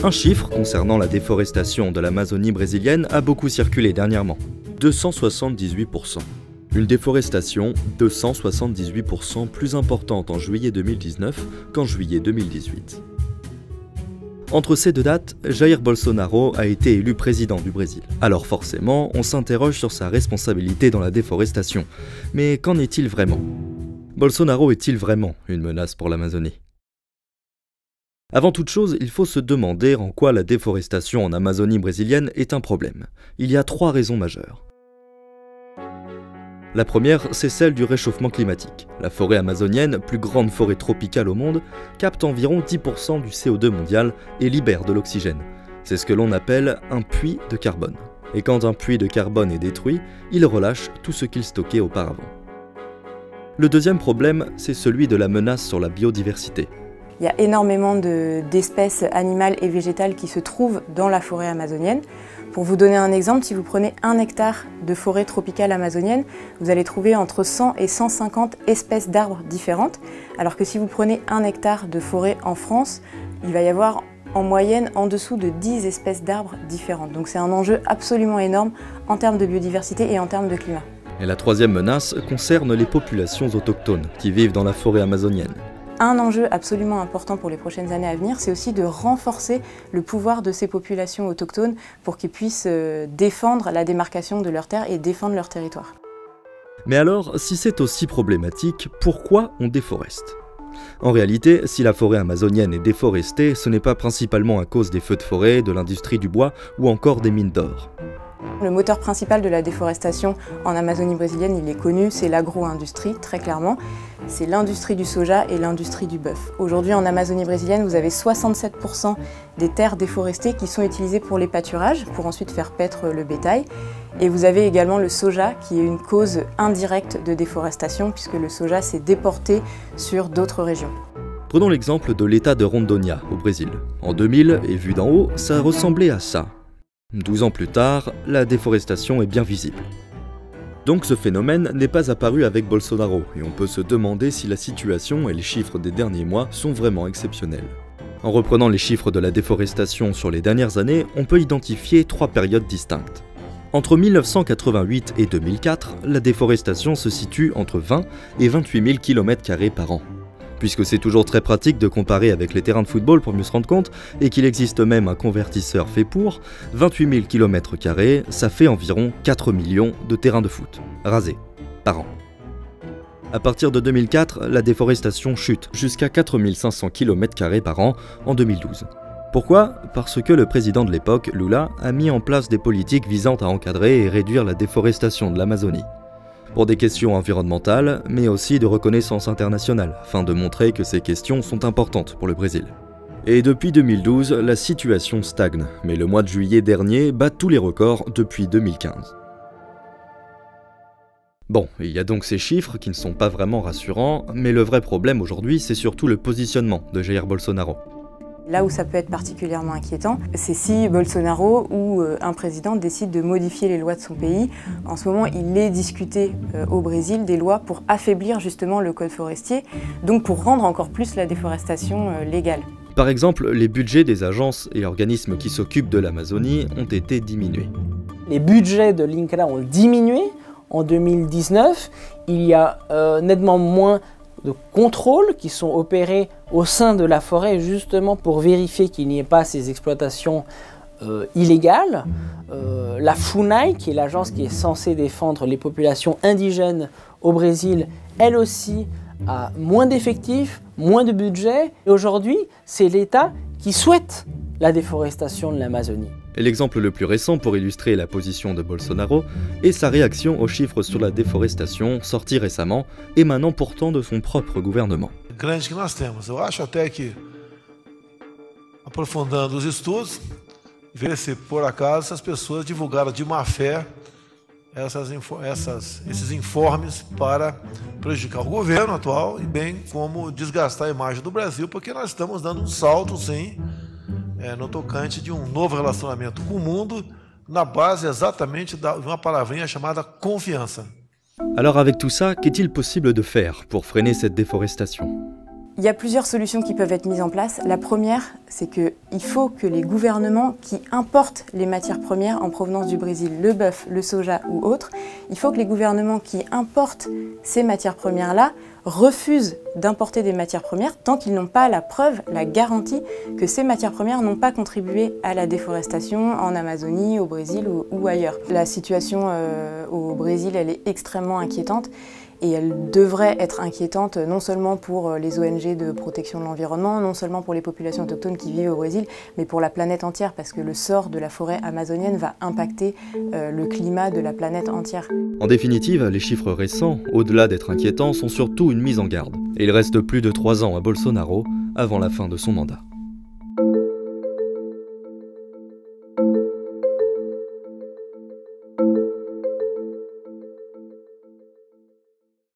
Un chiffre concernant la déforestation de l'Amazonie brésilienne a beaucoup circulé dernièrement. 278%. Une déforestation 278% plus importante en juillet 2019 qu'en juillet 2018. Entre ces deux dates, Jair Bolsonaro a été élu président du Brésil. Alors forcément, on s'interroge sur sa responsabilité dans la déforestation. Mais qu'en est-il vraiment ? Bolsonaro est-il vraiment une menace pour l'Amazonie ? Avant toute chose, il faut se demander en quoi la déforestation en Amazonie brésilienne est un problème. Il y a 3 raisons majeures. La première, c'est celle du réchauffement climatique. La forêt amazonienne, plus grande forêt tropicale au monde, capte environ 10% du CO2 mondial et libère de l'oxygène. C'est ce que l'on appelle un puits de carbone. Et quand un puits de carbone est détruit, il relâche tout ce qu'il stockait auparavant. Le deuxième problème, c'est celui de la menace sur la biodiversité. Il y a énormément d'espèces animales et végétales qui se trouvent dans la forêt amazonienne. Pour vous donner un exemple, si vous prenez 1 hectare de forêt tropicale amazonienne, vous allez trouver entre 100 et 150 espèces d'arbres différentes, alors que si vous prenez 1 hectare de forêt en France, il va y avoir en moyenne en dessous de 10 espèces d'arbres différentes. Donc c'est un enjeu absolument énorme en termes de biodiversité et en termes de climat. Et la troisième menace concerne les populations autochtones qui vivent dans la forêt amazonienne. Un enjeu absolument important pour les prochaines années à venir, c'est aussi de renforcer le pouvoir de ces populations autochtones pour qu'ils puissent défendre la démarcation de leurs terres et défendre leur territoire. Mais alors, si c'est aussi problématique, pourquoi on déforeste ? En réalité, si la forêt amazonienne est déforestée, ce n'est pas principalement à cause des feux de forêt, de l'industrie du bois ou encore des mines d'or. Le moteur principal de la déforestation en Amazonie brésilienne, il est connu, c'est l'agro-industrie, très clairement. C'est l'industrie du soja et l'industrie du bœuf. Aujourd'hui, en Amazonie brésilienne, vous avez 67% des terres déforestées qui sont utilisées pour les pâturages, pour ensuite faire paître le bétail. Et vous avez également le soja, qui est une cause indirecte de déforestation, puisque le soja s'est déporté sur d'autres régions. Prenons l'exemple de l'état de Rondônia, au Brésil. En 2000, et vu d'en haut, ça ressemblait à ça. 12 ans plus tard, la déforestation est bien visible. Donc ce phénomène n'est pas apparu avec Bolsonaro, et on peut se demander si la situation et les chiffres des derniers mois sont vraiment exceptionnels. En reprenant les chiffres de la déforestation sur les dernières années, on peut identifier 3 périodes distinctes. Entre 1988 et 2004, la déforestation se situe entre 20 et 28 000 km² par an. Puisque c'est toujours très pratique de comparer avec les terrains de football pour mieux se rendre compte, et qu'il existe même un convertisseur fait pour, 28 000 km², ça fait environ 4 millions de terrains de foot, rasés, par an. À partir de 2004, la déforestation chute jusqu'à 4 500 km² par an en 2012. Pourquoi ? Parce que le président de l'époque, Lula, a mis en place des politiques visant à encadrer et réduire la déforestation de l'Amazonie. Pour des questions environnementales, mais aussi de reconnaissance internationale, afin de montrer que ces questions sont importantes pour le Brésil. Et depuis 2012, la situation stagne, mais le mois de juillet dernier bat tous les records depuis 2015. Bon, il y a donc ces chiffres qui ne sont pas vraiment rassurants, mais le vrai problème aujourd'hui, c'est surtout le positionnement de Jair Bolsonaro. Là où ça peut être particulièrement inquiétant, c'est si Bolsonaro ou un président décide de modifier les lois de son pays. En ce moment, il est discuté au Brésil des lois pour affaiblir justement le code forestier, donc pour rendre encore plus la déforestation légale. Par exemple, les budgets des agences et organismes qui s'occupent de l'Amazonie ont été diminués. Les budgets de l'INCRA ont diminué en 2019. Il y a nettement moins de contrôles qui sont opérés au sein de la forêt justement pour vérifier qu'il n'y ait pas ces exploitations illégales. La FUNAI, qui est l'agence qui est censée défendre les populations indigènes au Brésil, elle aussi a moins d'effectifs, moins de budget. Et aujourd'hui, c'est l'État qui souhaite la déforestation de l'Amazonie. Et l'exemple le plus récent pour illustrer la position de Bolsonaro est sa réaction aux chiffres sur la déforestation sortis récemment, émanant pourtant de son propre gouvernement. Grande que nós temos. Eu acho até que, aprofundando os estudos, ver se por acaso essas pessoas divulgaram de má fé esses informes para prejudicar o governo atual e bem como desgastar a imagem do Brasil, porque nós estamos dando salto, sim, no tocante de novo relacionamento com o mundo, na base exatamente de uma palavrinha chamada confiança. Alors avec tout ça, qu'est-il possible de faire pour freiner cette déforestation ? Il y a plusieurs solutions qui peuvent être mises en place. La première, c'est qu'il faut que les gouvernements qui importent les matières premières en provenance du Brésil, le bœuf, le soja ou autres, il faut que les gouvernements qui importent ces matières premières-là refusent d'importer des matières premières tant qu'ils n'ont pas la preuve, la garantie que ces matières premières n'ont pas contribué à la déforestation en Amazonie, au Brésil ou ailleurs. La situation au Brésil, elle est extrêmement inquiétante. Et elle devrait être inquiétante non seulement pour les ONG de protection de l'environnement, non seulement pour les populations autochtones qui vivent au Brésil, mais pour la planète entière, parce que le sort de la forêt amazonienne va impacter le climat de la planète entière. En définitive, les chiffres récents, au-delà d'être inquiétants, sont surtout une mise en garde. Et il reste plus de 3 ans à Bolsonaro avant la fin de son mandat.